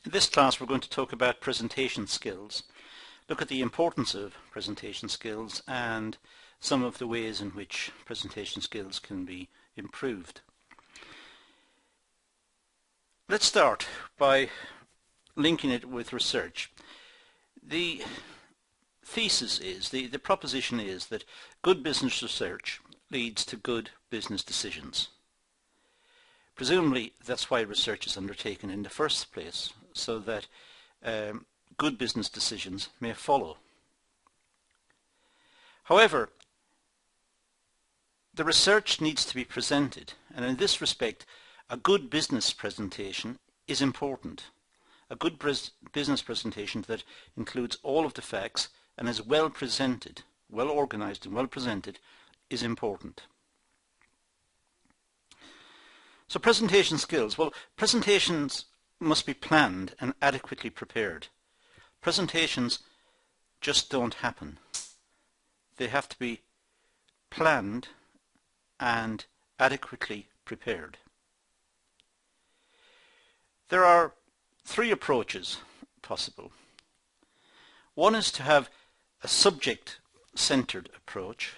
In this class we're going to talk about presentation skills, look at the importance of presentation skills and some of the ways in which presentation skills can be improved. Let's start by linking it with research. The thesis is, the proposition is that good business research leads to good business decisions. Presumably that's why research is undertaken in the first place, so that good business decisions may follow. However, the research needs to be presented, and in this respect a good business presentation is important. A good business presentation that includes all of the facts and is well presented, well organized and well presented, is important. So presentation skills. Well, presentations must be planned and adequately prepared. Presentations just don't happen. They have to be planned and adequately prepared. There are three approaches possible. One is to have a subject-centered approach.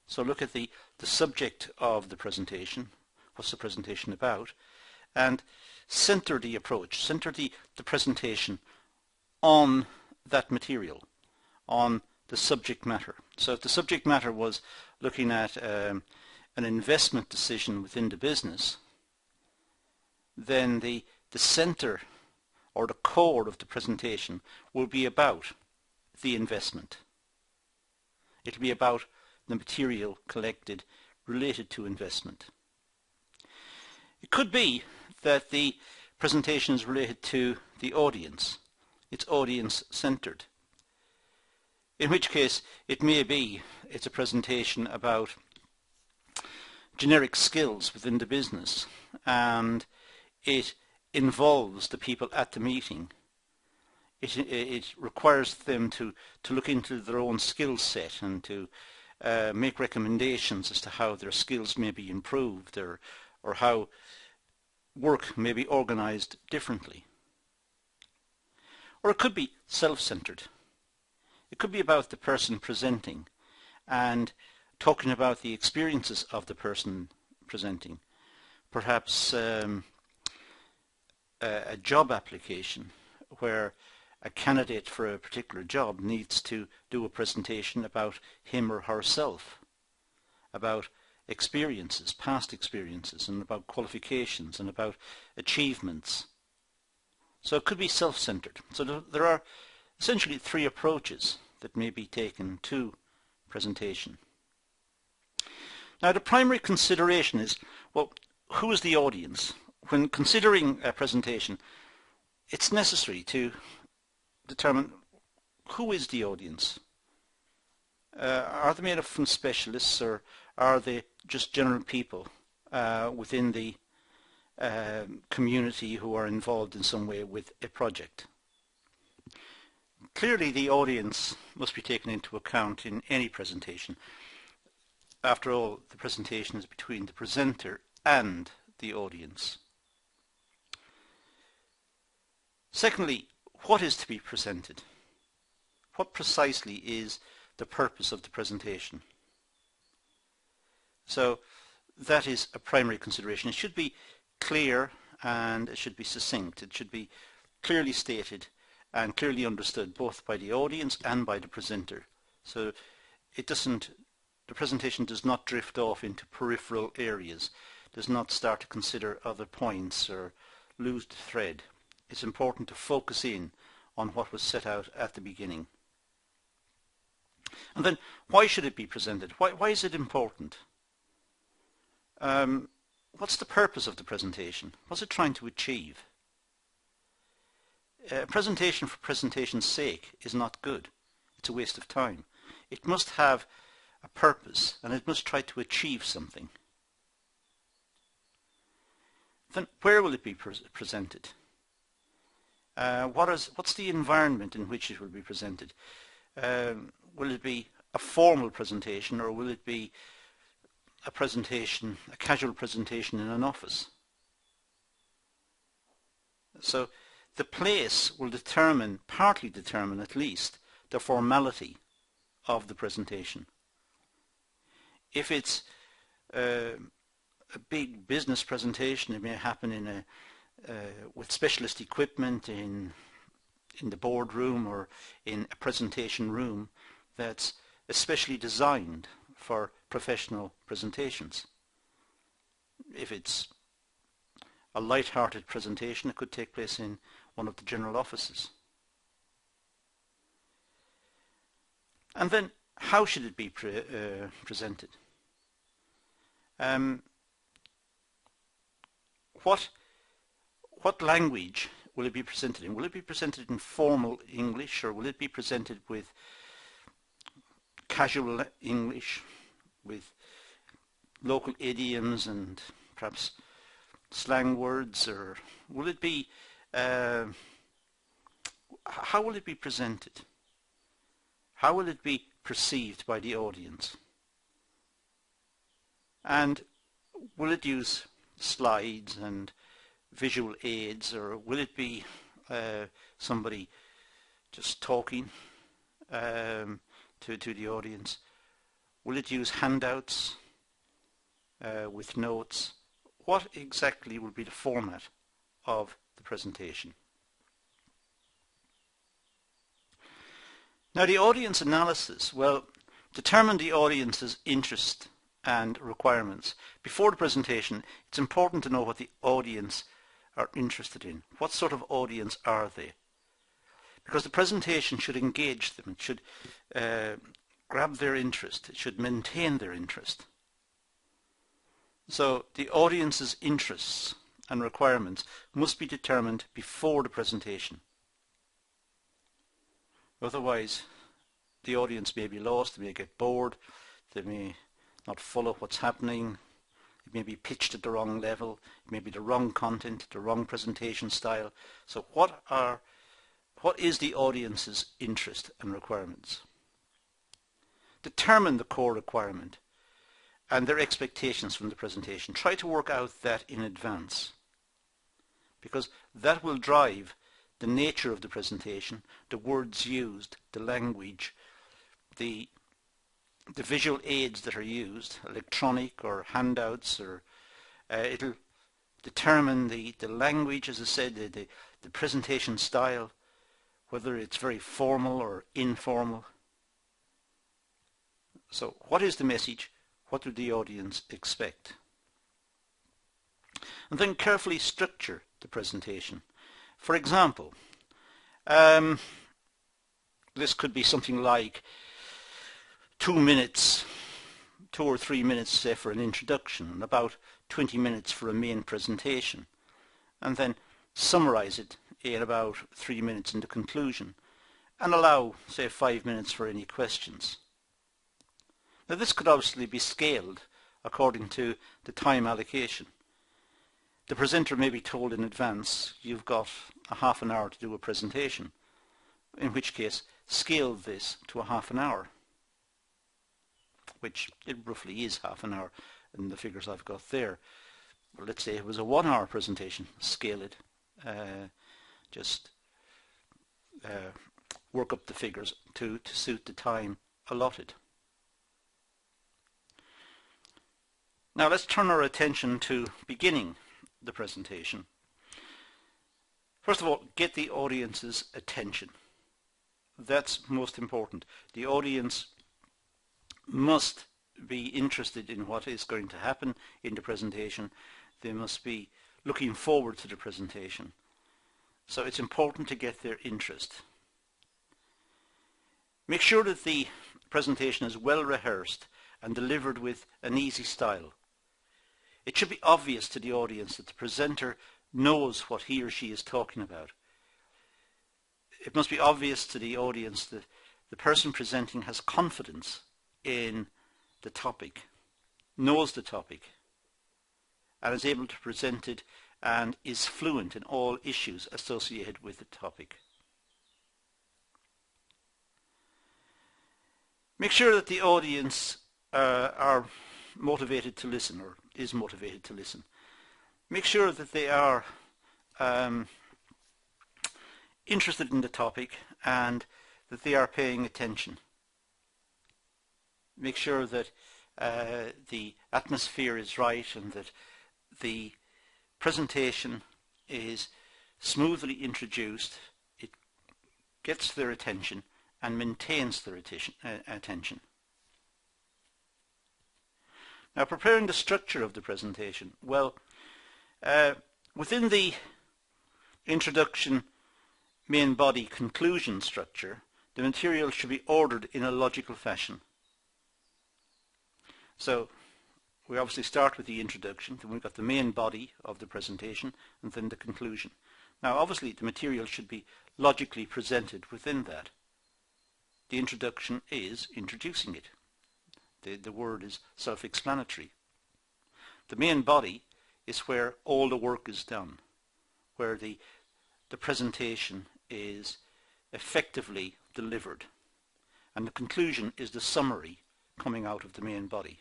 So look at the subject of the presentation. What's the presentation about? And center the approach, center the presentation on that material, on the subject matter. So if the subject matter was looking at an investment decision within the business, then the center or the core of the presentation will be about the investment. It will be about the material collected related to investment. It could be that the presentation is related to the audience. It's audience-centered. In which case it may be it's a presentation about generic skills within the business, and it involves the people at the meeting. It requires them to look into their own skill set and to make recommendations as to how their skills may be improved, or how work may be organized differently. Or it could be self-centered. It could be about the person presenting and talking about the experiences of the person presenting. Perhaps a job application where a candidate for a particular job needs to do a presentation about him or herself, about experiences, past experiences, and about qualifications and about achievements. So it could be self-centered. So there are essentially three approaches that may be taken to presentation. Now the primary consideration is, well, who is the audience? When considering a presentation, it's necessary to determine who is the audience. Are they made up from specialists, or are they just general people within the community who are involved in some way with a project? Clearly the audience must be taken into account in any presentation. After all, the presentation is between the presenter and the audience. Secondly, what is to be presented? What precisely is the purpose of the presentation? So that is a primary consideration. It should be clear and it should be succinct. It should be clearly stated and clearly understood both by the audience and by the presenter. So the presentation does not drift off into peripheral areas, does not start to consider other points or lose the thread. It's important to focus in on what was set out at the beginning. And then, why should it be presented? Why is it important? What's the purpose of the presentation? What's it trying to achieve? A presentation for presentation's sake is not good. It's a waste of time. It must have a purpose, and it must try to achieve something. Then where will it be presented? What's the environment in which it will be presented? Will it be a formal presentation, or will it be a casual presentation in an office? So the place will determine, partly determine at least, the formality of the presentation. If it's a big business presentation, it may happen in with specialist equipment in the boardroom or in a presentation room that's especially designed for professional presentations. If it's a light-hearted presentation, it could take place in one of the general offices. And then, how should it be presented? What language will it be presented in? Will it be presented in formal English, or will it be presented with casual English, with local idioms and perhaps slang words, or will it be, how will it be presented? How will it be perceived by the audience? And will it use slides and visual aids, or will it be somebody just talking to the audience? Will it use handouts with notes? What exactly will be the format of the presentation? Now, the audience analysis, well, determine the audience's interest and requirements. Before the presentation, it's important to know what the audience are interested in. What sort of audience are they? Because the presentation should engage them. It should grab their interest. It should maintain their interest. So the audience's interests and requirements must be determined before the presentation. Otherwise, the audience may be lost, they may get bored, they may not follow what's happening, it may be pitched at the wrong level, it may be the wrong content, the wrong presentation style. So what is the audience's interest and requirements? Determine the core requirement and their expectations from the presentation. Try to work out that in advance, because that will drive the nature of the presentation, the words used, the language, the visual aids that are used, electronic or handouts, or it'll determine the language, as I said, the presentation style, whether it's very formal or informal. So what is the message? What do the audience expect? And then carefully structure the presentation. For example, this could be something like 2 or 3 minutes, say, for an introduction, and about 20 minutes for a main presentation, and then summarize it in about 3 minutes in the conclusion, and allow, say, 5 minutes for any questions. Now, this could obviously be scaled according to the time allocation. The presenter may be told in advance, you've got a half an hour to do a presentation, in which case scale this to a half an hour, which it roughly is half an hour in the figures I've got there. Well, let's say it was a 1 hour presentation, scale it, just work up the figures to suit the time allotted. Now let's turn our attention to beginning the presentation. First of all, get the audience's attention. That's most important. The audience must be interested in what is going to happen in the presentation. They must be looking forward to the presentation. So it's important to get their interest. Make sure that the presentation is well rehearsed and delivered with an easy style. It should be obvious to the audience that the presenter knows what he or she is talking about. It must be obvious to the audience that the person presenting has confidence in the topic, knows the topic, and is able to present it and is fluent in all issues associated with the topic. Make sure that the audience are motivated to listen, or is motivated to listen. Make sure that they are interested in the topic and that they are paying attention. Make sure that the atmosphere is right and that the presentation is smoothly introduced, it gets their attention and maintains their attention. Now, preparing the structure of the presentation. Well, within the introduction, main body, conclusion structure, the material should be ordered in a logical fashion. So we obviously start with the introduction, then we've got the main body of the presentation, and then the conclusion. Now obviously the material should be logically presented within that. The introduction is introducing it. The word is self-explanatory. The main body is where all the work is done, where the presentation is effectively delivered. And the conclusion is the summary coming out of the main body.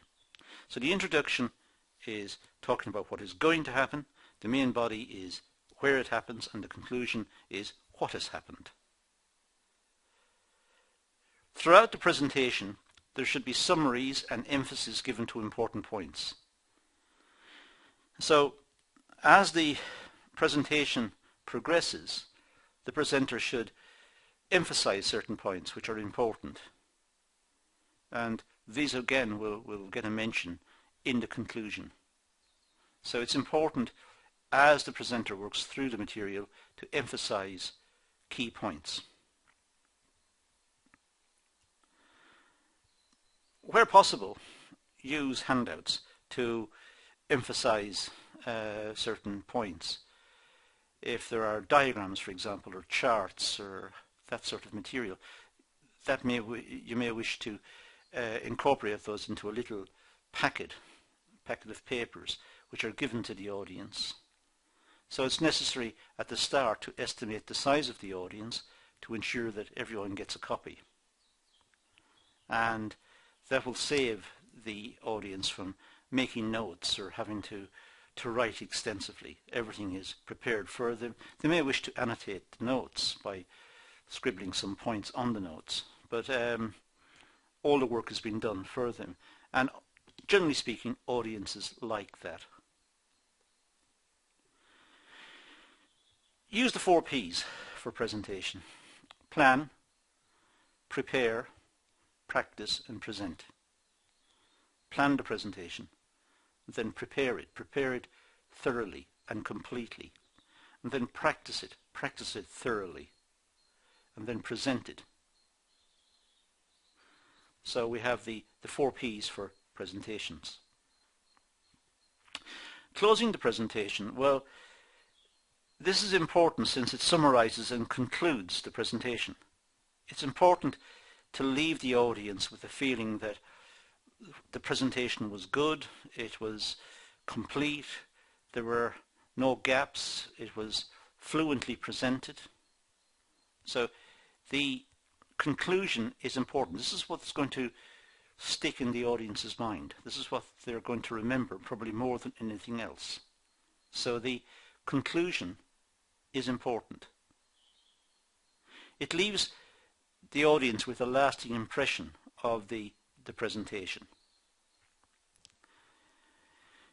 So the introduction is talking about what is going to happen, the main body is where it happens, and the conclusion is what has happened. Throughout the presentation, there should be summaries and emphasis given to important points. So as the presentation progresses, the presenter should emphasize certain points which are important. And these again will get a mention in the conclusion. So it's important as the presenter works through the material to emphasize key points. Where possible, use handouts to emphasize certain points. If there are diagrams, for example, or charts or that sort of material, that you may wish to incorporate those into a little packet of papers which are given to the audience. So it's necessary at the start to estimate the size of the audience to ensure that everyone gets a copy. And that will save the audience from making notes or having to write extensively. Everything is prepared for them. They may wish to annotate the notes by scribbling some points on the notes, but all the work has been done for them. And generally speaking, audiences like that. Use the 4 P's for presentation. Plan, prepare, practice and present. Plan the presentation, then prepare it thoroughly and completely, and then practice it thoroughly, and then present it. So we have the 4 P's for presentations. Closing the presentation, well, this is important since it summarizes and concludes the presentation. It's important to leave the audience with a feeling that the presentation was good, it was complete, there were no gaps, it was fluently presented. So the conclusion is important. This is what's going to stick in the audience's mind. This is what they're going to remember, probably more than anything else. So the conclusion is important. It leaves the audience with a lasting impression of the presentation.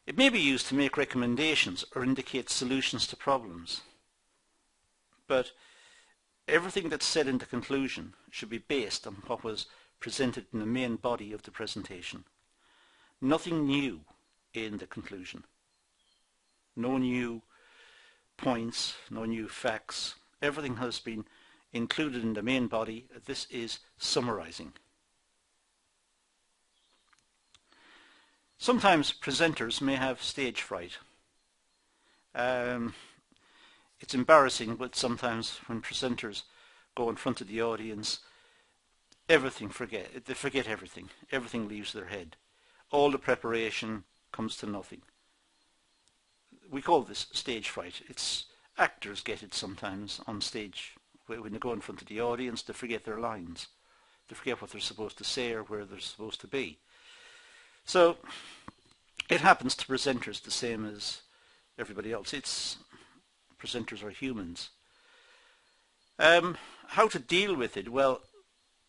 It may be used to make recommendations or indicate solutions to problems, but everything that's said in the conclusion should be based on what was presented in the main body of the presentation. Nothing new in the conclusion. No new points, no new facts. Everything has been included in the main body. This is summarizing. Sometimes presenters may have stage fright. It's embarrassing, but sometimes when presenters go in front of the audience, they forget everything. Everything leaves their head. All the preparation comes to nothing. We call this stage fright. Actors get it sometimes on stage. When they go in front of the audience, they forget their lines. They forget what they're supposed to say or where they're supposed to be. So it happens to presenters the same as everybody else. Presenters are humans. How to deal with it? Well,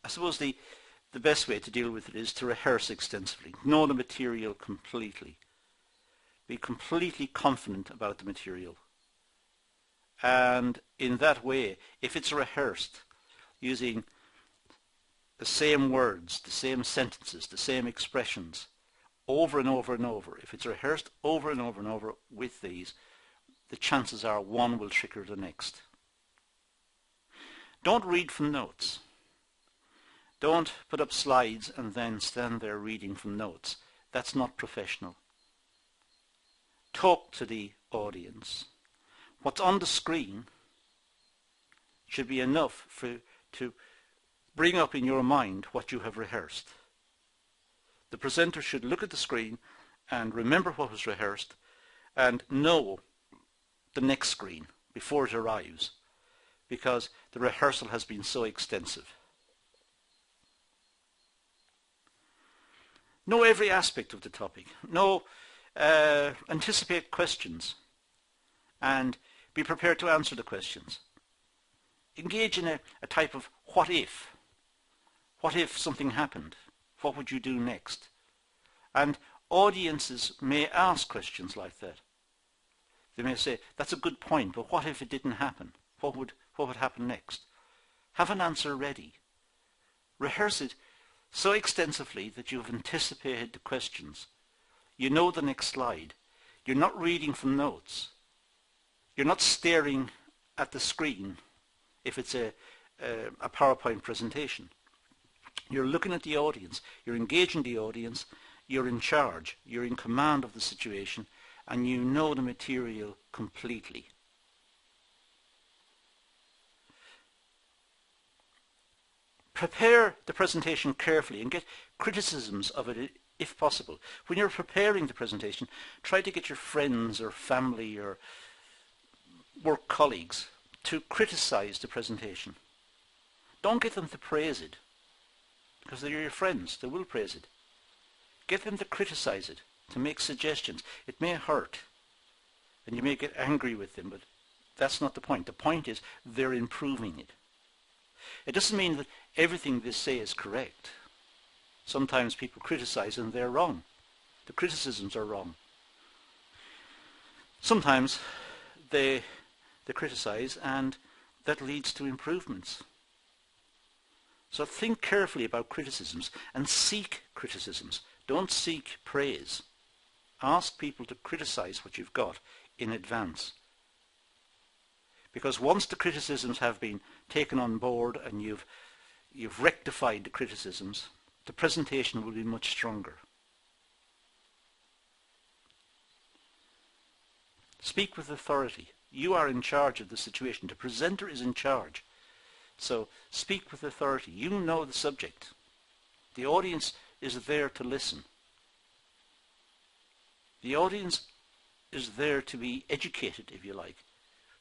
I suppose the best way to deal with it is to rehearse extensively. Know the material completely. Be completely confident about the material. And in that way, if it's rehearsed using the same words, the same sentences, the same expressions, over and over and over, if it's rehearsed over and over and over with these, the chances are one will trigger the next. Don't read from notes. Don't put up slides and then stand there reading from notes. That's not professional. Talk to the audience. What's on the screen should be enough to bring up in your mind what you have rehearsed. The presenter should look at the screen and remember what was rehearsed and know the next screen before it arrives, because the rehearsal has been so extensive. Know every aspect of the topic. Anticipate questions and be prepared to answer the questions. Engage in a type of what if. What if something happened? What would you do next? And audiences may ask questions like that. They may say, that's a good point, but what if it didn't happen? What would happen next? Have an answer ready. Rehearse it so extensively that you have anticipated the questions. You know the next slide. You're not reading from notes. You're not staring at the screen if it's a PowerPoint presentation. You're looking at the audience. You're engaging the audience. You're in charge. You're in command of the situation, and you know the material completely. Prepare the presentation carefully and get criticisms of it if possible. When you're preparing the presentation, try to get your friends or family or work colleagues to criticize the presentation. Don't get them to praise it, because they're your friends. They will praise it. Get them to criticize it, to make suggestions. It may hurt, and you may get angry with them, but that's not the point. The point is they're improving it. It doesn't mean that everything they say is correct. Sometimes people criticize and they're wrong. The criticisms are wrong. Sometimes they criticize and that leads to improvements. So think carefully about criticisms and seek criticisms. Don't seek praise. Ask people to criticize what you've got in advance. Because once the criticisms have been taken on board and you've rectified the criticisms, the presentation will be much stronger. Speak with authority. You are in charge of the situation. The presenter is in charge. So speak with authority. You know the subject. The audience is there to listen. The audience is there to be educated, if you like,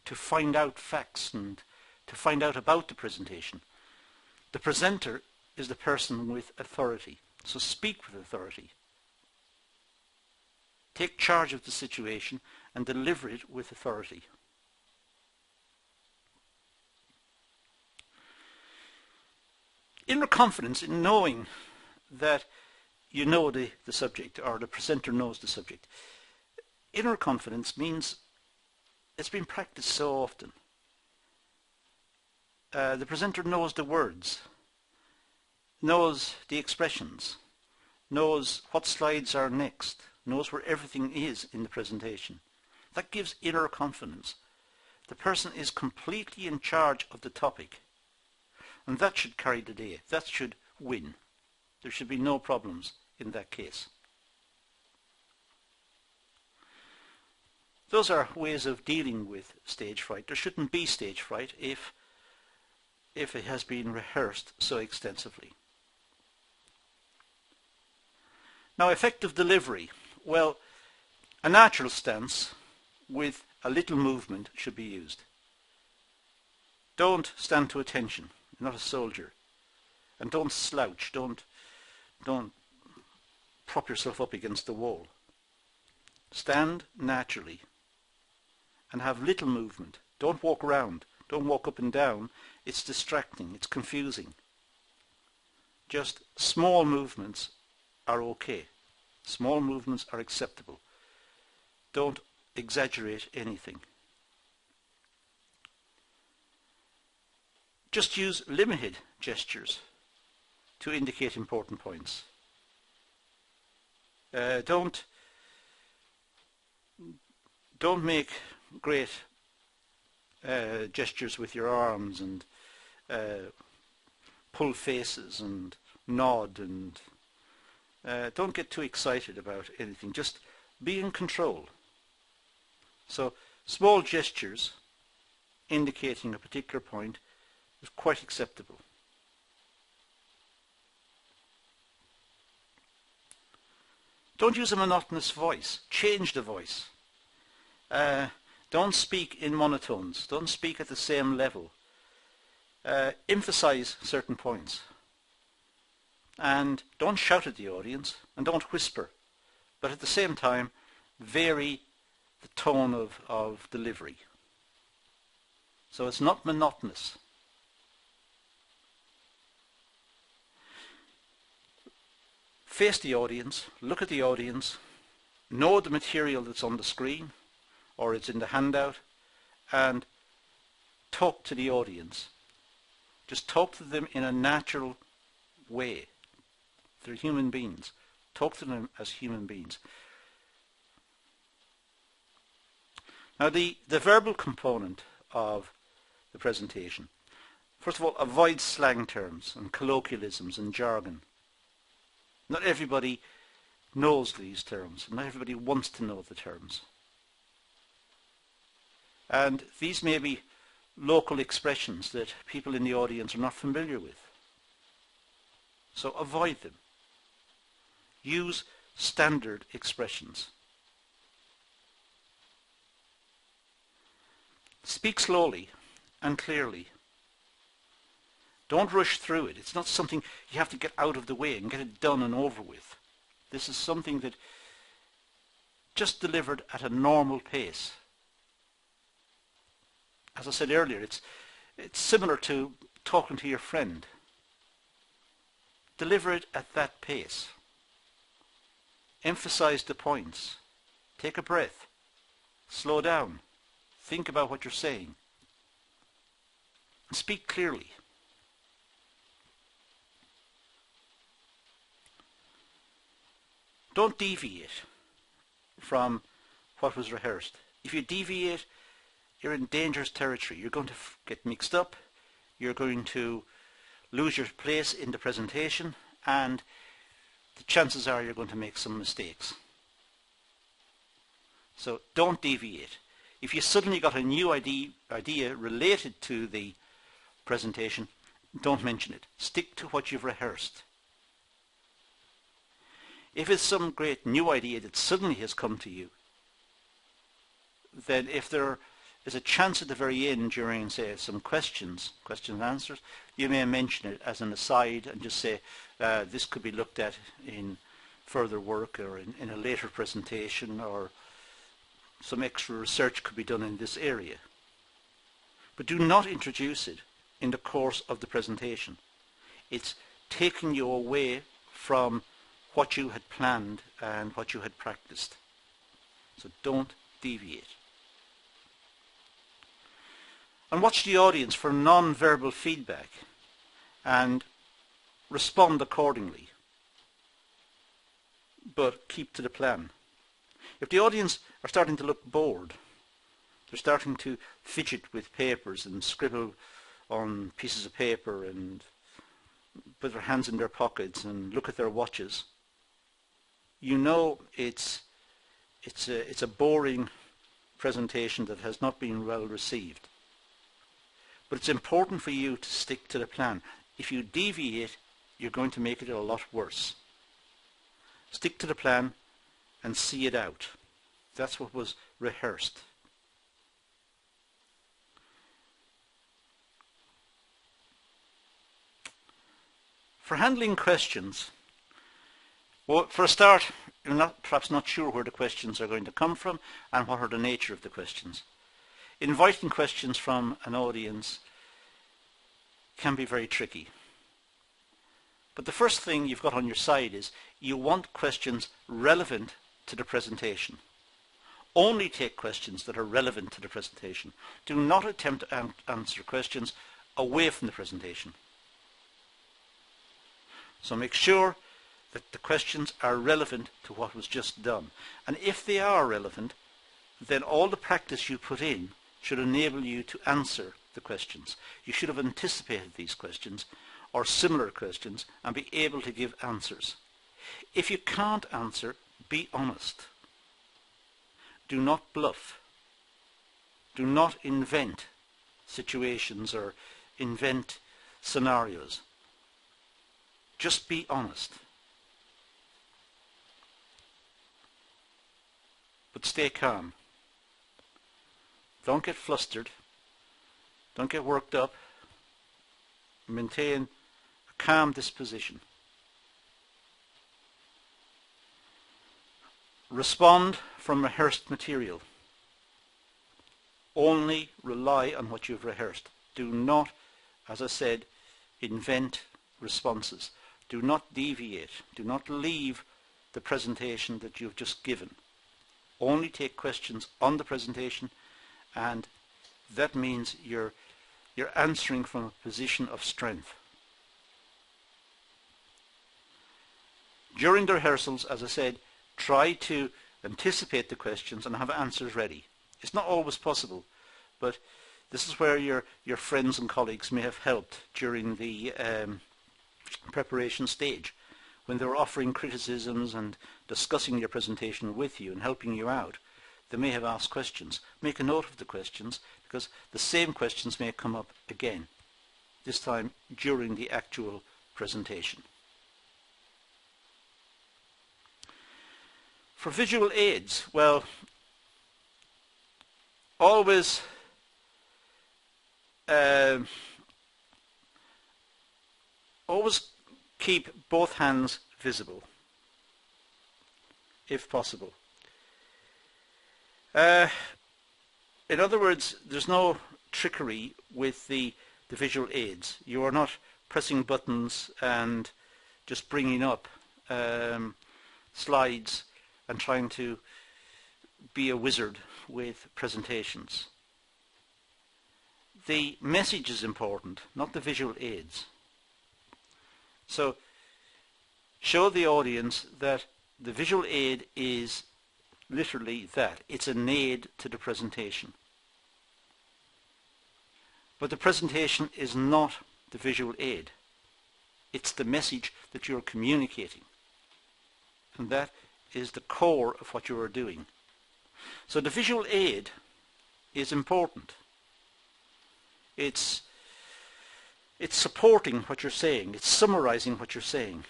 to find out facts and to find out about the presentation. The presenter is the person with authority. So speak with authority. Take charge of the situation and deliver it with authority. Inner confidence in knowing that you know the subject, or the presenter knows the subject. Inner confidence means it's been practiced so often. The presenter knows the words, knows the expressions, knows what slides are next, knows where everything is in the presentation. That gives inner confidence. The person is completely in charge of the topic. And that should carry the day. That should win. There should be no problems in that case. Those are ways of dealing with stage fright. There shouldn't be stage fright if it has been rehearsed so extensively. Now, effective delivery. Well, a natural stance with a little movement should be used. Don't stand to attention. You're not a soldier. And don't slouch. Don't prop yourself up against the wall. Stand naturally and have little movement. Don't walk around. Don't walk up and down. It's distracting. It's confusing. Just small movements are okay. Small movements are acceptable. Don't exaggerate anything. Just use limited gestures to indicate important points. Don't make great gestures with your arms and pull faces and nod, and don't get too excited about anything. Just be in control. So small gestures indicating a particular point is quite acceptable. Don't use a monotonous voice. Change the voice. Don't speak in monotones. Don't speak at the same level. Emphasize certain points. And don't shout at the audience, and don't whisper. But at the same time, vary the tone of delivery. So it's not monotonous. Face the audience, look at the audience, know the material that's on the screen or it's in the handout, and talk to the audience. Just talk to them in a natural way. They're human beings. Talk to them as human beings. Now the verbal component of the presentation. First of all, avoid slang terms and colloquialisms and jargon. Not everybody knows these terms. Not everybody wants to know the terms. And these may be local expressions that people in the audience are not familiar with. So avoid them. Use standard expressions. Speak slowly and clearly. Don't rush through it. It's not something you have to get out of the way and get it done and over with. This is something that just delivered at a normal pace. As I said earlier, it's similar to talking to your friend. Deliver it at that pace. Emphasize the points. Take a breath. Slow down. Think about what you're saying. And speak clearly. Don't deviate from what was rehearsed. If you deviate, you're in dangerous territory. You're going to get mixed up. You're going to lose your place in the presentation, and the chances are you're going to make some mistakes. So don't deviate. If you suddenly got a new idea related to the presentation, don't mention it. Stick to what you've rehearsed. If it's some great new idea that suddenly has come to you, then if there is a chance at the very end during, say, some questions and answers, you may mention it as an aside and just say, this could be looked at in further work or in a later presentation, or some extra research could be done in this area. But do not introduce it in the course of the presentation. It's taking you away from what you had planned and what you had practiced. So don't deviate. And watch the audience for non-verbal feedback and respond accordingly. But keep to the plan. If the audience are starting to look bored, they're starting to fidget with papers and scribble on pieces of paper and put their hands in their pockets and look at their watches, you know it's a boring presentation that has not been well received. But it's important for you to stick to the plan. If you deviate, you're going to make it a lot worse. Stick to the plan and see it out. That's what was rehearsed. For handling questions, well, for a start, you're perhaps not sure where the questions are going to come from and what are the nature of the questions. inviting questions from an audience can be very tricky. But the first thing you've got on your side is you want questions relevant to the presentation. Only take questions that are relevant to the presentation. Do not attempt to answer questions away from the presentation. So make sure that the questions are relevant to what was just done. And if they are relevant, then all the practice you put in should enable you to answer the questions. You should have anticipated these questions or similar questions and be able to give answers. If you can't answer, be honest. Do not bluff. Do not invent situations or invent scenarios. Just be honest. But stay calm. Don't get flustered. Don't get worked up. Maintain a calm disposition. Respond from rehearsed material. Only rely on what you've rehearsed. Do not, as I said, invent responses. Do not deviate. Do not leave the presentation that you've just given. Only take questions on the presentation, and that means you're answering from a position of strength. During the rehearsals, as I said, try to anticipate the questions and have answers ready. It's not always possible, but this is where your friends and colleagues may have helped during the preparation stage, when they were offering criticisms and discussing your presentation with you and helping you out. They may have asked questions. Make a note of the questions, because the same questions may come up again, this time during the actual presentation. For visual aids, well, always keep both hands visible, if possible. In other words, there's no trickery with the visual aids. You are not pressing buttons and just bringing up slides and trying to be a wizard with presentations. The message is important, not the visual aids. So show the audience that the visual aid is literally that. It's an aid to the presentation. But the presentation is not the visual aid. It's the message that you're communicating. And that is the core of what you are doing. So the visual aid is important. It's supporting what you're saying. It's summarizing what you're saying.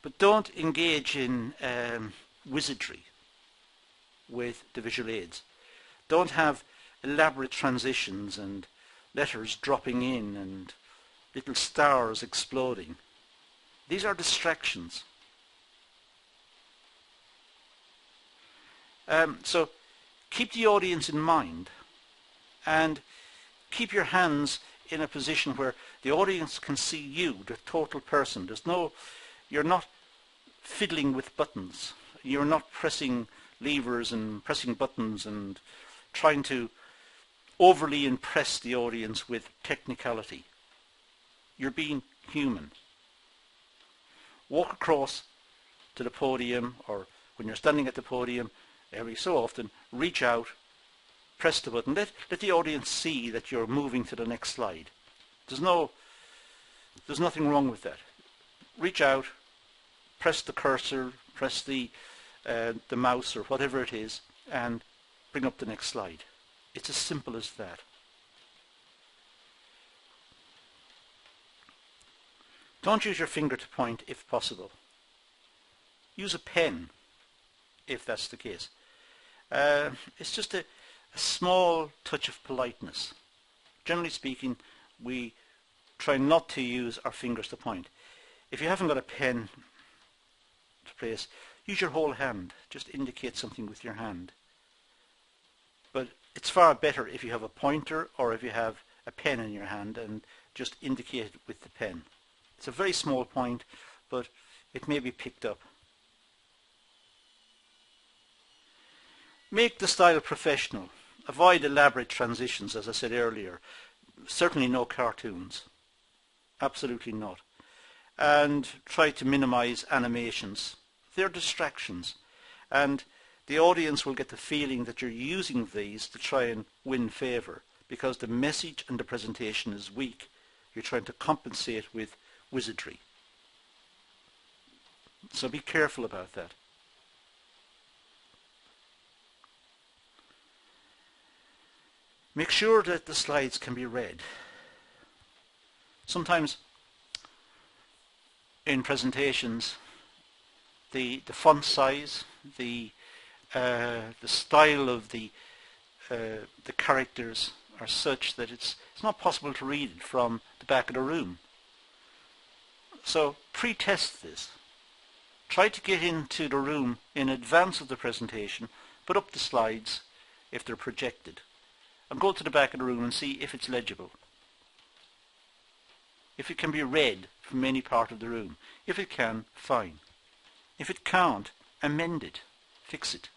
But don't engage in wizardry with the visual aids. Don't have elaborate transitions and letters dropping in and little stars exploding. These are distractions. So keep the audience in mind and keep your hands in a position where the audience can see you, the total person. You're not fiddling with buttons. You're not pressing levers and pressing buttons and trying to overly impress the audience with technicality. You're being human. Walk across to the podium, or when you're standing at the podium, every so often, reach out, press the button. Let the audience see that you're moving to the next slide. There's nothing wrong with that. Reach out, press the cursor, press the mouse or whatever it is, and bring up the next slide. It's as simple as that. Don't use your finger to point if possible. Use a pen if that's the case. It's just a small touch of politeness. Generally speaking, we try not to use our fingers to point. If you haven't got a pen to place, use your whole hand. Just indicate something with your hand. But it's far better if you have a pointer or if you have a pen in your hand and just indicate it with the pen. It's a very small point, but it may be picked up. Make the style professional. Avoid elaborate transitions, as I said earlier. Certainly no cartoons. Absolutely not. And try to minimize animations. They're distractions. And the audience will get the feeling that you're using these to try and win favour, because the message and the presentation is weak. You're trying to compensate with wizardry. So be careful about that. Make sure that the slides can be read. Sometimes in presentations, the font size, the style of the characters are such that it's not possible to read it from the back of the room. So pre-test this. Try to get into the room in advance of the presentation, put up the slides if they're projected, and go to the back of the room and see if it's legible. If it can be read from any part of the room. If it can, fine. If it can't, amend it, fix it.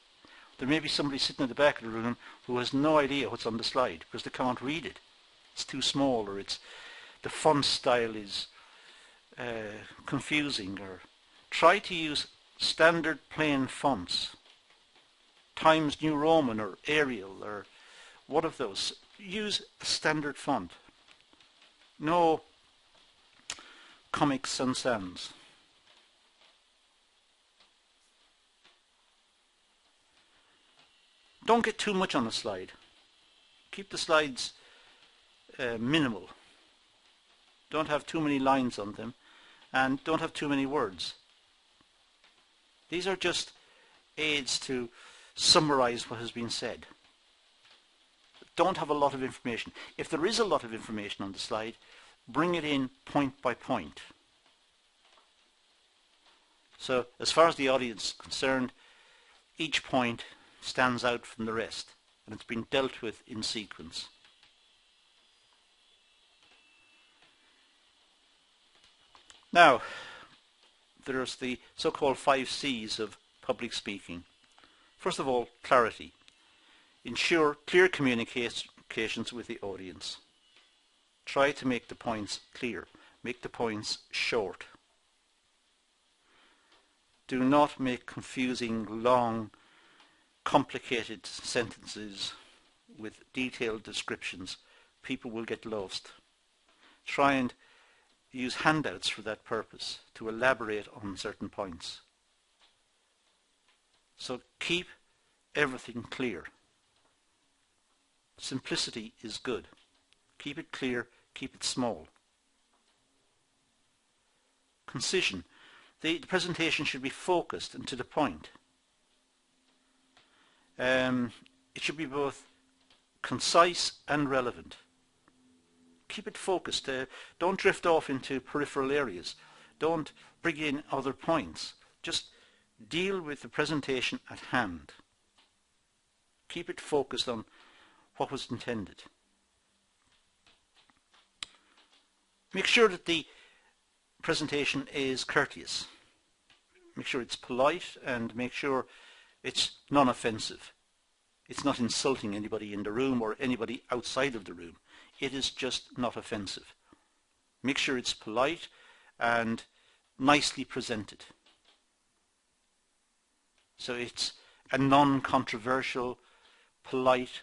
There may be somebody sitting at the back of the room who has no idea what's on the slide because they can't read it. It's too small, or the font style is confusing. Or try to use standard plain fonts, Times New Roman or Arial or one of those. Use a standard font. No Comic Sans. Don't get too much on a slide. Keep the slides minimal. Don't have too many lines on them, and don't have too many words. These are just aids to summarize what has been said. Don't have a lot of information. If there is a lot of information on the slide, bring it in point by point. So as far as the audience is concerned, each point stands out from the rest, and it's been dealt with in sequence. Now, there's the so-called 5 C's of public speaking. First of all, clarity. Ensure clear communications with the audience. Try to make the points clear. Make the points short. Do not make confusing, long, complicated sentences with detailed descriptions. People will get lost. Try and use handouts for that purpose, to elaborate on certain points. So keep everything clear. Simplicity is good. Keep it clear, keep it small. Concision. The presentation should be focused and to the point. It should be both concise and relevant. Keep it focused. Don't drift off into peripheral areas. Don't bring in other points. Just deal with the presentation at hand. Keep it focused on what was intended. Make sure that the presentation is courteous. Make sure it's polite, and make sure it's non-offensive. It's not insulting anybody in the room or anybody outside of the room. It is just not offensive. Make sure it's polite and nicely presented. So it's a non-controversial, polite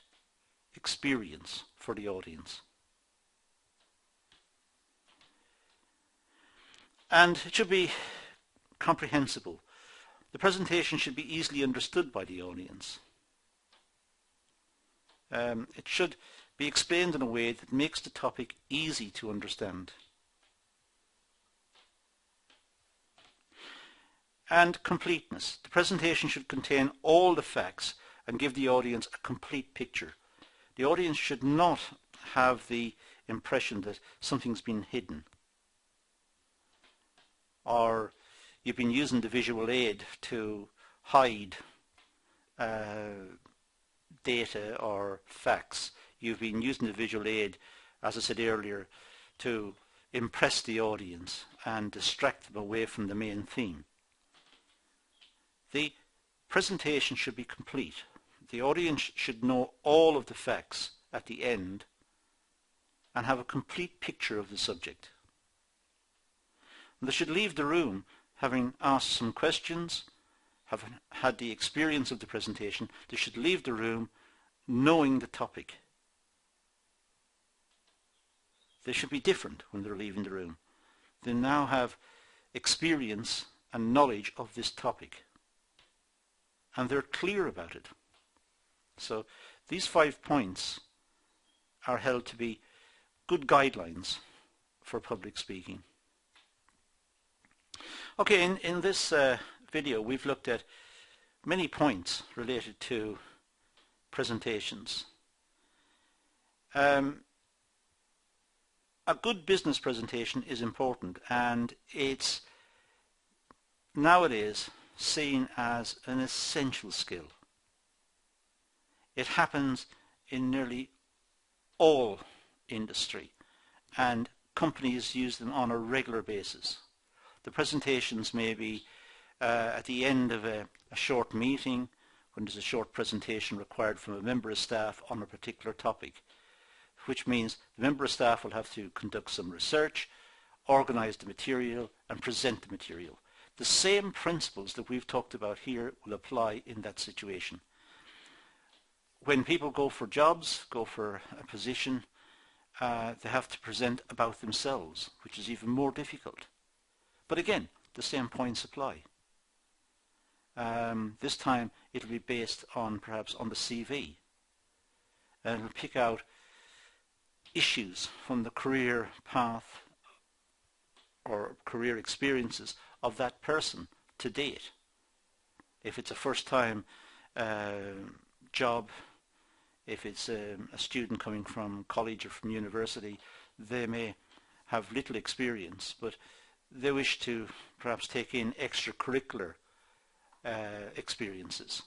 experience for the audience. And it should be comprehensible. The presentation should be easily understood by the audience. It should be explained in a way that makes the topic easy to understand. And completeness. The presentation should contain all the facts and give the audience a complete picture. The audience should not have the impression that something's been hidden, or you've been using the visual aid to hide data or facts. You've been using the visual aid, as I said earlier, to impress the audience and distract them away from the main theme. The presentation should be complete. The audience should know all of the facts at the end and have a complete picture of the subject. And they should leave the room having asked some questions, having had the experience of the presentation. They should leave the room knowing the topic. They should be different when they're leaving the room. They now have experience and knowledge of this topic, and they're clear about it. So these 5 points are held to be good guidelines for public speaking. Okay, in this video we've looked at many points related to presentations. A good business presentation is important, and it's nowadays seen as an essential skill. It happens in nearly all industry, and companies use them on a regular basis. The presentations may be at the end of a short meeting, when there's a short presentation required from a member of staff on a particular topic, which means the member of staff will have to conduct some research, organize the material, and present the material. The same principles that we've talked about here will apply in that situation. When people go for jobs, go for a position, they have to present about themselves, which is even more difficult. But again, the same points apply. This time it'll be based on perhaps on the CV, and it'll pick out issues from the career path or career experiences of that person to date. If it's a first-time job, if it's a student coming from college or from university, they may have little experience, but they wish to perhaps take in extracurricular experiences,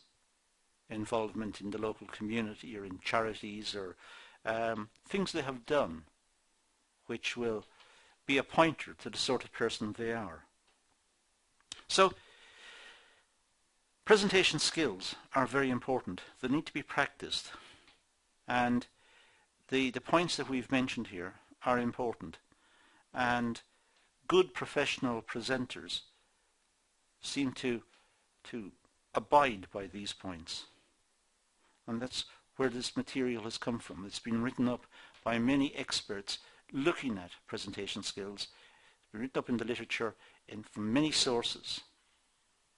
involvement in the local community or in charities, or things they have done which will be a pointer to the sort of person they are. So presentation skills are very important. They need to be practiced, and the points that we've mentioned here are important, and good professional presenters seem to abide by these points, and that's where this material has come from. It's been written up by many experts looking at presentation skills. It's been written up in the literature from many sources,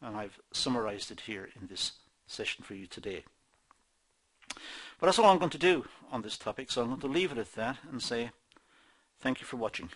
and I've summarized it here in this session for you today. But that's all I'm going to do on this topic, so I'm going to leave it at that and say thank you for watching.